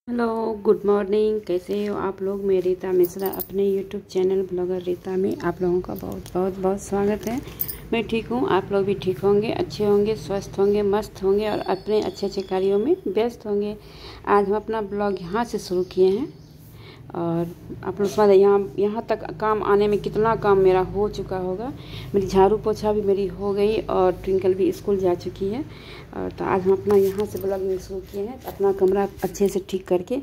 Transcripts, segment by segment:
Hello, good morning. कैसे हो आप लोग? मैं रीता मिश्रा अपने यूट्यूब चैनल ब्लॉगर रीता में आप लोगों का बहुत बहुत बहुत स्वागत है। मैं ठीक हूँ, आप लोग भी ठीक होंगे, अच्छे होंगे, स्वस्थ होंगे, मस्त होंगे और अपने अच्छे अच्छे कार्यों में व्यस्त होंगे। आज हम अपना ब्लॉग यहाँ से शुरू किए हैं और आप लोग समझ यहाँ तक काम आने में कितना काम मेरा हो चुका होगा। मेरी झाड़ू पोछा भी मेरी हो गई और ट्विंकल भी स्कूल जा चुकी है। और तो आज हम अपना यहाँ से ब्लॉगिंग शुरू किए हैं। अपना कमरा अच्छे से ठीक करके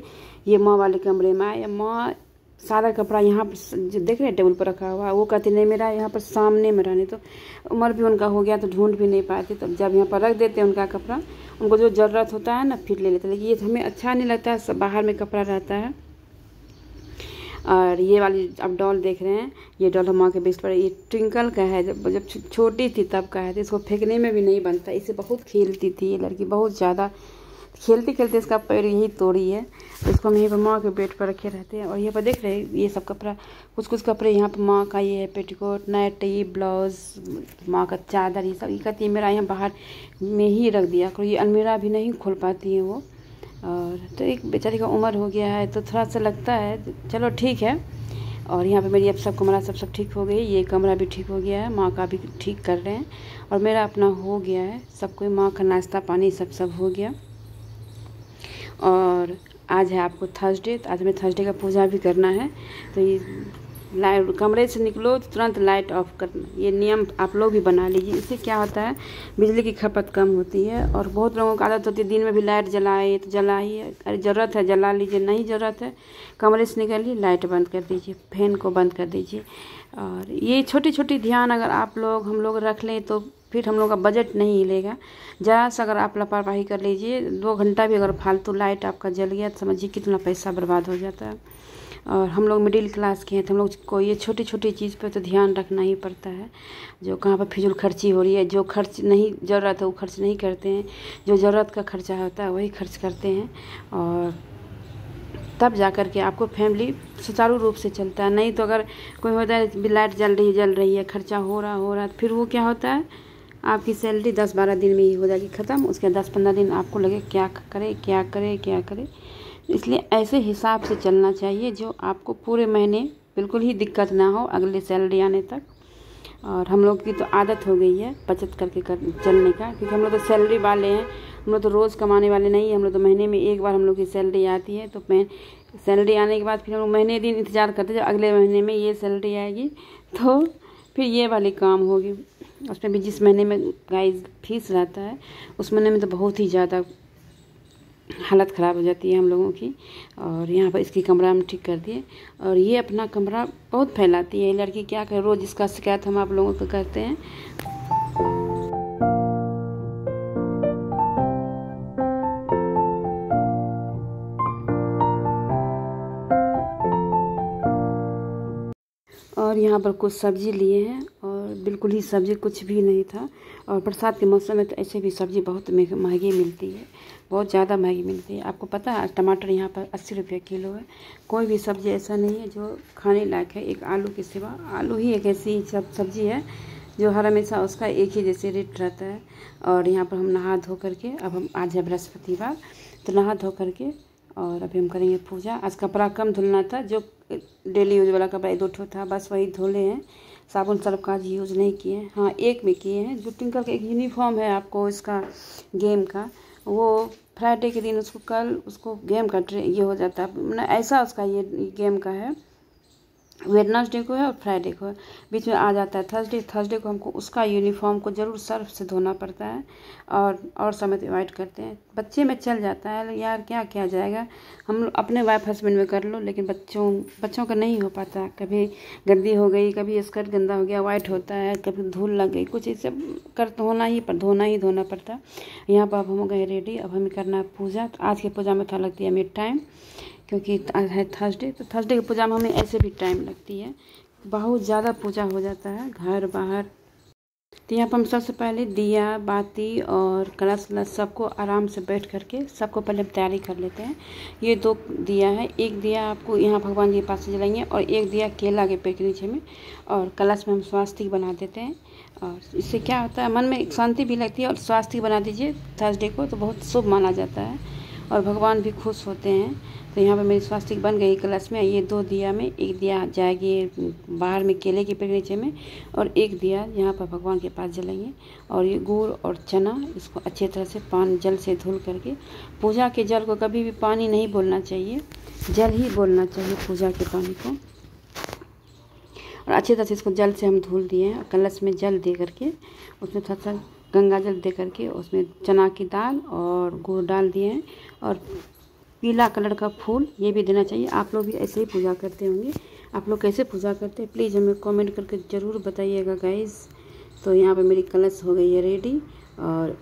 ये माँ वाले कमरे में आए। माँ सारा कपड़ा यहाँ पर जो देख रहे हैं टेबल पर रखा हुआ, वो कहती नहीं मेरा यहाँ पर सामने में रहने। तो उम्र भी उनका हो गया तो ढूंढ भी नहीं पाती, तो जब यहाँ पर रख देते हैं उनका कपड़ा, उनको जो ज़रूरत होता है ना फिर ले लेते। लेकिन ये हमें अच्छा नहीं लगता है, सब बाहर में कपड़ा रहता है। और ये वाली अब डॉल देख रहे हैं, ये डॉल माँ के बेस्ट पर ये ट्विंकल का है। जब छोटी थी तब का है, तो इसको फेंकने में भी नहीं बनता। इससे बहुत खेलती थी ये लड़की, बहुत ज़्यादा खेलते खेलते इसका पैर यही तोड़ी है। तो इसको हम यहीं पर माँ के बेड पर रखे रहते हैं। और यहाँ पर देख रहे हैं ये सब कपड़ा, कुछ कुछ कपड़े यहाँ पर माँ का, ये है पेटीकोट, नाइटी, ब्लाउज, माँ का चादर, ये सब। ये कहती है मेरा यहाँ बाहर में ही रख दिया करो, ये अलमीरा भी नहीं खोल पाती है वो। और तो एक बेचारी का उम्र हो गया है तो थोड़ा सा लगता है, चलो ठीक है। और यहाँ पे मेरी अब सब कमरा सब ठीक हो गई, ये कमरा भी ठीक हो गया है, माँ का भी ठीक कर रहे हैं और मेरा अपना हो गया है सब कोई। माँ का नाश्ता पानी सब हो गया। और आज है आपको थर्सडे, तो आज हमें थर्सडे का पूजा भी करना है। तो ये लाइट, कमरे से निकलो तो तुरंत लाइट ऑफ करना, ये नियम आप लोग भी बना लीजिए। इससे क्या होता है, बिजली की खपत कम होती है। और बहुत लोगों की आदत होती है दिन में भी लाइट जलाए तो जलाइए, अरे ज़रूरत है जला लीजिए, नहीं ज़रूरत है कमरे से निकलिए, लाइट बंद कर दीजिए, फैन को बंद कर दीजिए। और ये छोटी छोटी ध्यान अगर आप लोग हम लोग रख लें तो फिर हम लोग का बजट नहीं हिलेगा। ज़रा सा अगर आप लापरवाही कर लीजिए, 2 घंटा भी अगर फालतू लाइट आपका जल गया तो समझिए कितना पैसा बर्बाद हो जाता है। और हम लोग मिडिल क्लास के हैं तो हम लोग को ये छोटी छोटी चीज़ पे तो ध्यान रखना ही पड़ता है। जो कहाँ पर फिजूल खर्ची हो रही है, जो खर्च नहीं ज़रूरत है वो खर्च नहीं करते हैं, जो ज़रूरत का खर्चा होता है वही खर्च करते हैं। और तब जा कर के आपको फैमिली सुचारू रूप से चलता है। नहीं तो अगर कोई होता है लाइट जल रही है, खर्चा हो रहा फिर वो क्या होता है, आपकी सैलरी 10-12 दिन में ही हो जाएगी ख़त्म। उसके 10-15 दिन आपको लगे क्या करे। इसलिए ऐसे हिसाब से चलना चाहिए जो आपको पूरे महीने बिल्कुल ही दिक्कत ना हो अगले सैलरी आने तक। और हम लोग की तो आदत हो गई है बचत करके चलने का, क्योंकि हम लोग तो सैलरी वाले हैं, हम लोग तो रोज़ कमाने वाले नहीं हैं। हम लोग तो महीने में एक बार हम लोग की सैलरी आती है, तो सैलरी आने के बाद फिर हम लोग महीने दिन इंतज़ार करते हैं जब अगले महीने में ये सैलरी आएगी तो फिर ये वाली काम होगी। उसमें भी जिस महीने में गाइस फीस रहता है उस महीने में तो बहुत ही ज़्यादा हालत ख़राब हो जाती है हम लोगों की। और यहाँ पर इसकी कमरा हम ठीक कर दिए। और ये अपना कमरा बहुत फैलाती है ये लड़की, क्या करे, रोज़ इसका शिकायत हम आप लोगों को करते हैं। और यहाँ पर कुछ सब्ज़ी लिए हैं और बिल्कुल ही सब्ज़ी कुछ भी नहीं था। और बरसात के मौसम में तो ऐसे भी सब्ज़ी बहुत महंगी मिलती है, बहुत ज़्यादा महंगी मिलती है। आपको पता है टमाटर यहाँ पर 80 रुपये किलो है। कोई भी सब्ज़ी ऐसा नहीं है जो खाने लायक है, एक आलू के सिवा। आलू ही एक ऐसी सब्ज़ी है जो हर हमेशा उसका एक ही जैसे रेट रहता है। और यहाँ पर हम नहा धो करके, अब हम आज है बृहस्पतिवार, तो नहा धो करके और अभी हम करेंगे पूजा। आज कपड़ा कम धुलना था, जो डेली यूज वाला कपड़ा 1-2 ठो था बस वही धुले हैं। साबुन सर्फ का यूज़ नहीं किए हैं, हाँ एक में किए हैं। जो ट्विंकल का एक यूनिफॉर्म है आपको इसका गेम का, वो फ्राइडे के दिन उसको गेम का ये हो जाता है, मतलब ऐसा उसका ये गेम का है। वेडनेसडे को है और फ्राइडे को है, बीच में आ जाता है थर्सडे को हमको उसका यूनिफॉर्म को ज़रूर सर्फ से धोना पड़ता है। और समय अवॉइड करते हैं, बच्चे में चल जाता है यार, क्या किया जाएगा। हम अपने वाइफ हस्बैंड में कर लो, लेकिन बच्चों का नहीं हो पाता। कभी गंदी हो गई, कभी स्कर्ट गंदा हो गया, वाइट होता है, कभी धूल लग गई, कुछ ऐसे धोना ही पड़ता है। यहाँ पर अब हम गए रेडी, अब हमें करना है पूजा। तो आज की पूजा में थोड़ा लगती है हमें टाइम, क्योंकि आज है थर्सडे, तो थर्सडे की पूजा में हमें ऐसे भी टाइम लगती है, बहुत ज़्यादा पूजा हो जाता है घर बाहर। तो यहाँ पर हम सबसे पहले दिया बाती और कलश सबको आराम से बैठ करके सबको पहले तैयारी कर लेते हैं। ये 2 दिया है, एक दिया आपको यहाँ भगवान जी के पास से जलाएंगे और एक दिया केला के पेड़ के नीचे में, और कलश में हम स्वास्तिक बना देते हैं। और इससे क्या होता है, मन में एक शांति भी लगती है। और स्वास्तिक बना दीजिए थर्सडे को, तो बहुत शुभ माना जाता है। और भगवान भी खुश होते हैं। तो यहाँ पे मेरी स्वास्तिक बन गई कलश में। ये 2 दिया में, एक दिया जाएगी बाहर में केले के पेड़ नीचे में, और एक दिया यहाँ पर भगवान के पास जलेंगे। और ये गुड़ और चना, इसको अच्छी तरह से पानी जल से धुल करके, पूजा के जल को कभी भी पानी नहीं बोलना चाहिए, जल ही बोलना चाहिए पूजा के पानी को। और अच्छी तरह से इसको जल से हम धुल दिए हैं। कलश में जल दे करके, उसमें थोड़ा सा गंगा जल दे करके, उसमें चना की दाल और गुड़ डाल दिए हैं, और पीला कलर का फूल ये भी देना चाहिए। आप लोग भी ऐसे ही पूजा करते होंगे। आप लोग कैसे पूजा करते हैं प्लीज़ हमें कमेंट करके ज़रूर बताइएगा गाइस। तो यहाँ पे मेरी कलश हो गई है रेडी, और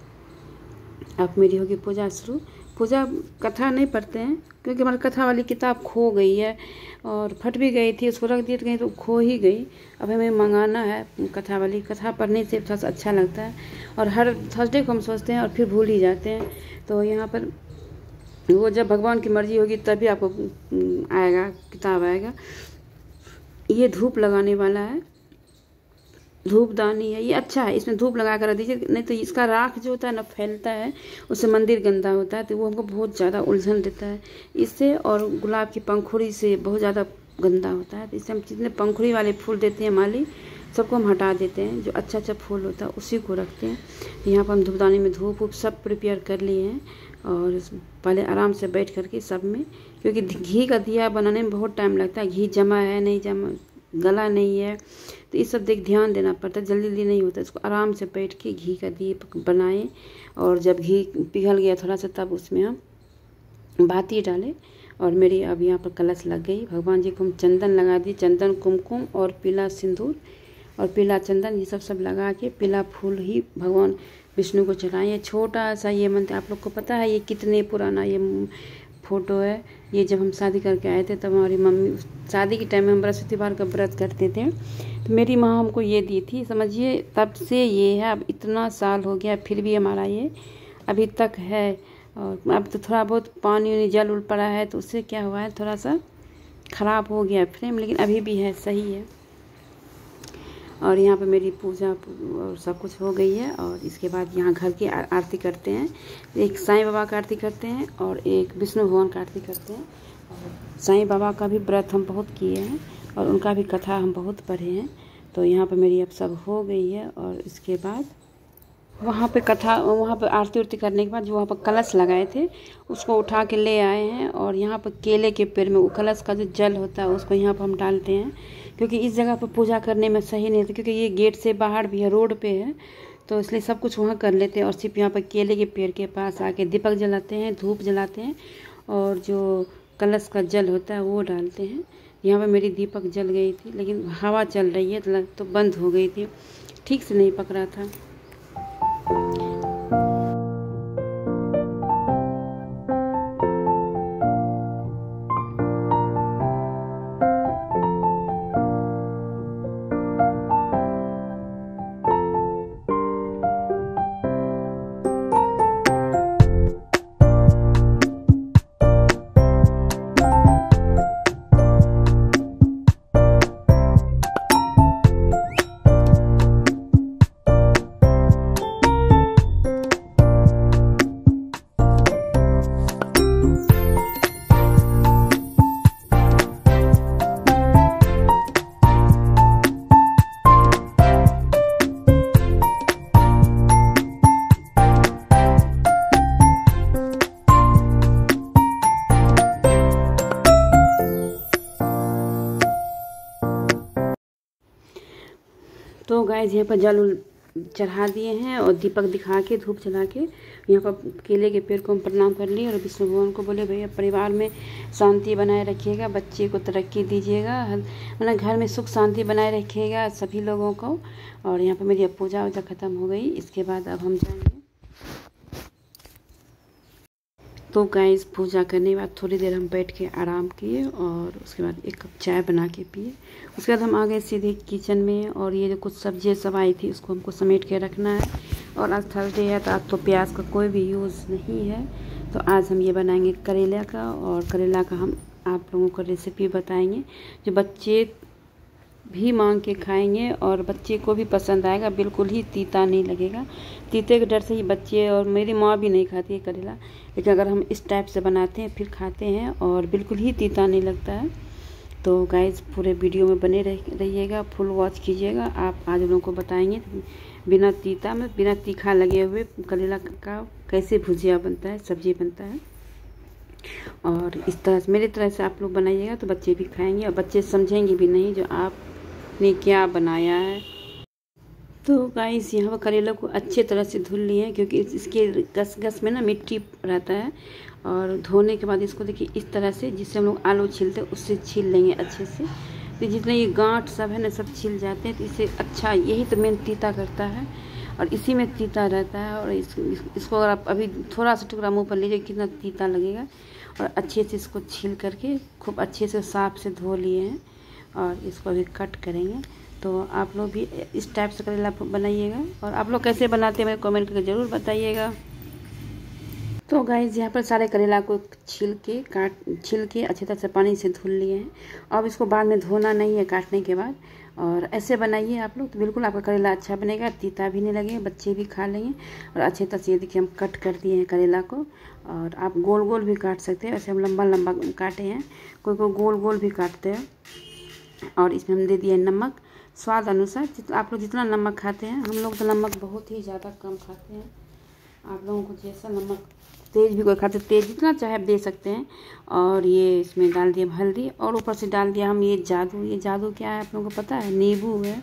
अब मेरी होगी पूजा शुरू। पूजा कथा नहीं पढ़ते हैं क्योंकि हमारी कथा वाली किताब खो गई है, और फट भी गई थी, उसको रख दिए तो कहीं तो खो ही गई। अब हमें मंगाना है कथा वाली। कथा पढ़ने से थोड़ा सा अच्छा लगता है, और हर थर्सडे को हम सोचते हैं और फिर भूल ही जाते हैं। तो यहाँ पर वो जब भगवान की मर्जी होगी तभी आपको आएगा, किताब आएगा। ये धूप लगाने वाला है, धूपदानी है, ये अच्छा है, इसमें धूप लगा कर रख दीजिए, नहीं तो इसका राख जो होता है ना फैलता है, उससे मंदिर गंदा होता है, तो वो हमको बहुत ज़्यादा उलझन देता है इससे। और गुलाब की पंखुड़ी से बहुत ज़्यादा गंदा होता है, तो इससे हम जितने पंखुड़ी वाले फूल देते हैं माली, सबको हम हटा देते हैं। जो अच्छा अच्छा फूल होता है उसी को रखते हैं। यहाँ पर हम धूपदानी में धूप वूप सब प्रिपेयर कर लिए हैं, और पहले आराम से बैठ करके सब में, क्योंकि घी का दिया बनाने में बहुत टाइम लगता है, घी जमा है नहीं जमा, गला नहीं है, तो ये सब ध्यान देना पड़ता है, जल्दी जल्दी नहीं होता। इसको आराम से बैठ के घी का दीप बनाएं, और जब घी पिघल गया थोड़ा सा तब उसमें हम बाती डालें। और मेरी अब यहाँ पर कलश लग गई। भगवान जी को हम चंदन लगा दिए, चंदन कुमकुम और पीला सिंदूर और पीला चंदन, ये सब लगा के पीला फूल ही भगवान विष्णु को चढ़ाएं। छोटा सा ये मंदिर, आप लोग को पता है ये कितने पुराना ये फ़ोटो है। ये जब हम शादी करके आए थे तब हमारी मम्मी, शादी के टाइम में हम बृहस्पतिवार का व्रत करते थे, तो मेरी माँ हमको ये दी थी, समझिए तब से ये है। अब इतना साल हो गया फिर भी हमारा ये अभी तक है। और अब तो थोड़ा बहुत पानी वानी जल उल पड़ा है, तो उससे क्या हुआ है, थोड़ा सा ख़राब हो गया फ्रेम, लेकिन अभी भी है, सही है। और यहाँ पे मेरी पूजा और सब कुछ हो गई है। और इसके बाद यहाँ घर की आरती करते हैं। एक साईं बाबा का आरती करते हैं और एक विष्णु भगवान का आरती करते हैं। और साईं बाबा का भी व्रत हम बहुत किए हैं, और उनका भी कथा हम बहुत पढ़े हैं। तो यहाँ पे मेरी अब सब हो गई है। और इसके बाद वहाँ पे कथा, वहाँ पे आरती उरती करने के बाद जो वहाँ पर कलश लगाए थे उसको उठा के ले आए हैं। और यहाँ पर केले के पेड़ में वो कलश का जो जल होता है उसको यहाँ पर हम डालते हैं, क्योंकि इस जगह पर पूजा करने में सही नहीं होता, क्योंकि ये गेट से बाहर भी है, रोड पे है, तो इसलिए सब कुछ वहाँ कर लेते हैं। और सिर्फ यहाँ पर केले के पेड़ के पास आके दीपक जलाते हैं, धूप जलाते हैं, और जो कलश का जल होता है वो डालते हैं। यहाँ पर मेरी दीपक जल गई थी, लेकिन हवा चल रही है तो बंद हो गई थी, ठीक से नहीं पकड़ा था। तो गाइस यहाँ पर जल चढ़ा दिए हैं और दीपक दिखा के धूप जला के यहाँ पर केले के पेड़ को हम प्रणाम कर लिए। और विष्णु भगवान को बोले भैया परिवार में शांति बनाए रखिएगा, बच्चे को तरक्की दीजिएगा, मतलब घर में सुख शांति बनाए रखिएगा सभी लोगों को। और यहाँ पर मेरी अब पूजा वूजा ख़त्म हो गई। इसके बाद अब हम जाएंगे। तो गाइस पूजा करने के बाद थोड़ी देर हम बैठ के आराम किए, और उसके बाद एक कप चाय बना के पिए। उसके बाद हम आ गए सीधे किचन में। और ये जो कुछ सब्जियाँ सब आई थी उसको हमको समेट के रखना है। और आज थर्सडे है तो आज तो प्याज का कोई भी यूज़ नहीं है, तो आज हम ये बनाएंगे करेला का। और करेला का हम आप लोगों को रेसिपी बताएंगे। जो बच्चे भी मांग के खाएंगे और बच्चे को भी पसंद आएगा, बिल्कुल ही तीता नहीं लगेगा। तीते के डर से ही बच्चे और मेरी माँ भी नहीं खाती है करेला, लेकिन अगर हम इस टाइप से बनाते हैं फिर खाते हैं और बिल्कुल ही तीता नहीं लगता है। तो गाइज़ पूरे वीडियो में बने रहिएगा, फुल वॉच कीजिएगा। आप आज लोगों को बताएंगे बिना तीता में, बिना तीखा लगे हुए करेला का कैसे भुजिया बनता है, सब्जी बनता है। और इस तरह से मेरी तरह से आप लोग बनाइएगा तो बच्चे भी खाएंगे और बच्चे समझेंगे भी नहीं जो आपने क्या बनाया है। तो गाइस यहाँ पर करेला को अच्छे तरह से धुल लिए हैं, क्योंकि इसके गस में ना मिट्टी रहता है। और धोने के बाद इसको देखिए इस तरह से, जिससे हम लोग आलू छीलते हैं उससे छील लेंगे अच्छे से। तो जितने ये गांठ सब है ना सब छिल जाते हैं, तो इससे अच्छा, यही तो मेन तीता करता है और इसी में तीता रहता है। और इसको अगर आप अभी थोड़ा सा टुकड़ा मुँह पर लीजिए कितना तीता लगेगा। और अच्छे से इसको छील करके खूब अच्छे से साफ से धो लिए हैं और इसको अभी कट करेंगे। तो आप लोग भी इस टाइप से करेला बनाइएगा और आप लोग कैसे बनाते हैं मेरे कमेंट करके ज़रूर बताइएगा। तो गाइस यहाँ पर सारे करेला को छील के अच्छी तरह से पानी से धुल लिए हैं। अब इसको बाद में धोना नहीं है काटने के बाद, और ऐसे बनाइए आप लोग तो बिल्कुल आपका करेला अच्छा बनेगा, तीता भी नहीं लगेगा, बच्चे भी खा लेंगे। और अच्छे तरह से ये देखिए हम कट कर दिए हैं करेला को। और आप गोल गोल भी काट सकते हैं, वैसे हम लंबा लंबा काटे हैं, कोई गोल गोल भी काटते हैं। और इसमें हम दे दिए नमक स्वाद अनुसार, आप लोग जितना नमक खाते हैं, हम लोग तो नमक बहुत ही ज़्यादा कम खाते हैं। आप लोगों को जैसा नमक, तेज भी कोई खाते, तेज जितना चाहे आप दे सकते हैं। और ये इसमें डाल दिया हल्दी और ऊपर से डाल दिया हम ये जादू क्या है आप लोगों को पता है? नींबू है।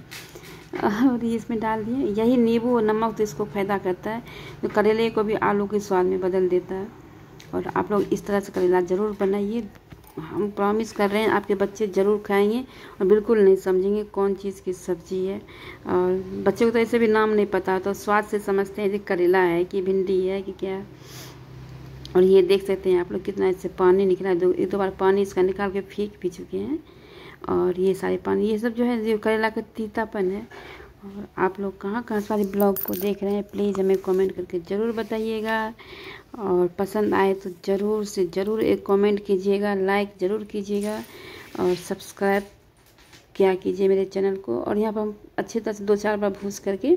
और ये इसमें डाल दिए, यही नींबू और नमक तो इसको फ़ायदा करता है, तो करेले को भी आलू के स्वाद में बदल देता है। और आप लोग इस तरह से करेला ज़रूर बनाइए, हम प्रॉमिस कर रहे हैं आपके बच्चे ज़रूर खाएंगे और बिल्कुल नहीं समझेंगे कौन चीज़ की सब्ज़ी है। और बच्चे को तो ऐसे भी नाम नहीं पता, तो स्वाद से समझते हैं कि करेला है कि भिंडी है कि क्या है। और ये देख सकते हैं आप लोग कितना इससे पानी निकला है, एक दो बार पानी इसका निकाल के फेंक भी चुके हैं। और ये सारे पानी, ये सब जो है जो करेला का तीतापन है। और आप लोग कहाँ कहाँ सारे ब्लॉग को देख रहे हैं प्लीज़ हमें कमेंट करके ज़रूर बताइएगा। और पसंद आए तो ज़रूर से ज़रूर एक कमेंट कीजिएगा, लाइक ज़रूर कीजिएगा और सब्सक्राइब क्या कीजिए मेरे चैनल को। और यहाँ पर हम अच्छी तरह से 2-4 बार भूस करके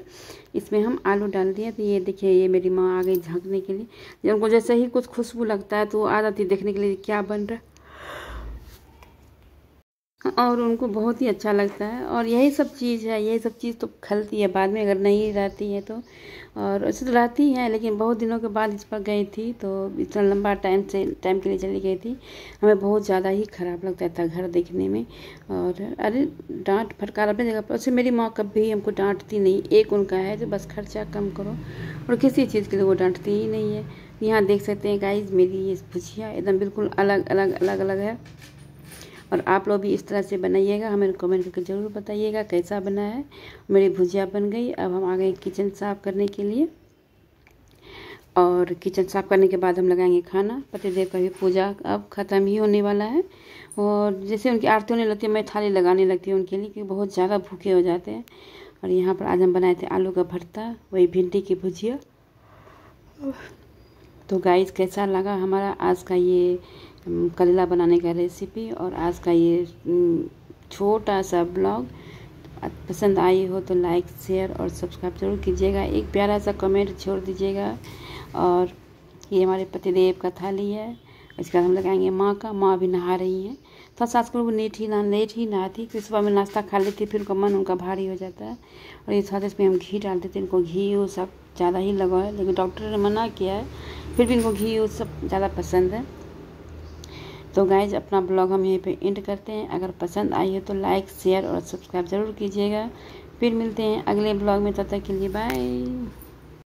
इसमें हम आलू डाल दिए। तो ये देखिए ये मेरी माँ आ गई झाँकने के लिए, जब उनको जैसे ही कुछ खुशबू लगता है तो वो आ जाती है देखने के लिए क्या बन रहा है, और उनको बहुत ही अच्छा लगता है। और यही सब चीज़ है, यही सब चीज़ तो खलती है बाद में अगर नहीं रहती है तो। और ऐसे तो रहती है, लेकिन बहुत दिनों के बाद इस पर गई थी तो इतना लंबा टाइम के लिए चली गई थी, हमें बहुत ज़्यादा ही ख़राब लगता था घर देखने में। और अरे डांट फटकार अपनी जगह पर, वैसे मेरी माँ कभी हमको डांटती नहीं, एक उनका है जो बस खर्चा कम करो, और किसी चीज़ के लिए वो डांटती ही नहीं है। यहाँ देख सकते हैं गाइस मेरी ये भुजिया एकदम बिल्कुल अलग अलग है। और आप लोग भी इस तरह से बनाइएगा, हमें कमेंट करके ज़रूर बताइएगा कैसा बना है। मेरी भुजिया बन गई, अब हम आ गए किचन साफ़ करने के लिए। और किचन साफ़ करने के बाद हम लगाएंगे खाना। पतिदेव का भी पूजा अब ख़त्म ही होने वाला है, और जैसे उनकी आरती होने लगती है मैं थाली लगाने लगती हूँ उनके लिए, क्योंकि बहुत ज़्यादा भूखे हो जाते हैं। और यहाँ पर आज हम बनाए थे आलू का भरता, वही भिंडी की भुजिया। तो गाइस कैसा लगा हमारा आज का ये करेला बनाने का रेसिपी और आज का ये छोटा सा ब्लॉग। पसंद आई हो तो लाइक शेयर और सब्सक्राइब जरूर कीजिएगा, एक प्यारा सा कमेंट छोड़ दीजिएगा। और ये हमारे पतिदेव का थाली है, इसके बाद हम लगाएंगे माँ का। माँ भी नहा रही हैं, तो सास को लेट ही नहाती, फिर सुबह में नाश्ता खा लेती, फिर उनका मन उनका भारी हो जाता है। और ये साथ इसमें हम घी डाल देते हैं, इनको घी वो सब ज़्यादा ही लगा है, लेकिन डॉक्टर ने मना किया है, फिर भी इनको घी वो सब ज़्यादा पसंद है। तो गाइज अपना ब्लॉग हम यहीं पे एंड करते हैं। अगर पसंद आई है तो लाइक शेयर और सब्सक्राइब ज़रूर कीजिएगा। फिर मिलते हैं अगले ब्लॉग में, तब तक के लिए बाय।